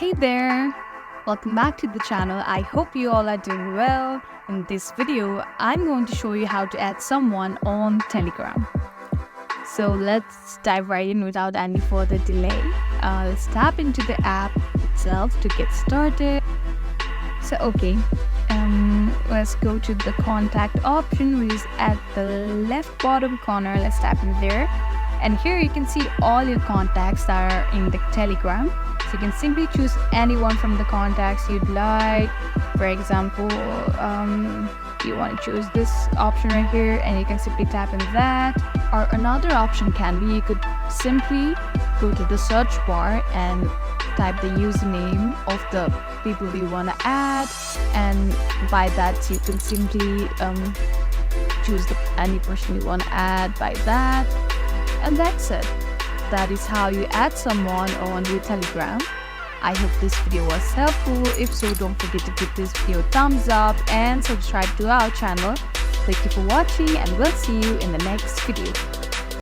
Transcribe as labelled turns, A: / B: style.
A: Hey there! Welcome back to the channel. I hope you all are doing well. In this video, I'm going to show you how to add someone on Telegram. So let's dive right in without any further delay. Let's tap into the app itself to get started. So let's go to the contact option, which is at the left bottom corner. Let's tap in there. And here you can see all your contacts that are in the Telegram. So you can simply choose anyone from the contacts you'd like. For example, you want to choose this option right here, and you can simply tap in that. Or another option can be you could simply go to the search bar and type the username of the people you want to add, and by that you can simply choose any person you want to add by that. And that's it. That is how you add someone on your Telegram. I hope this video was helpful. If so, don't forget to give this video a thumbs up and subscribe to our channel. Thank you for watching, and we'll see you in the next video.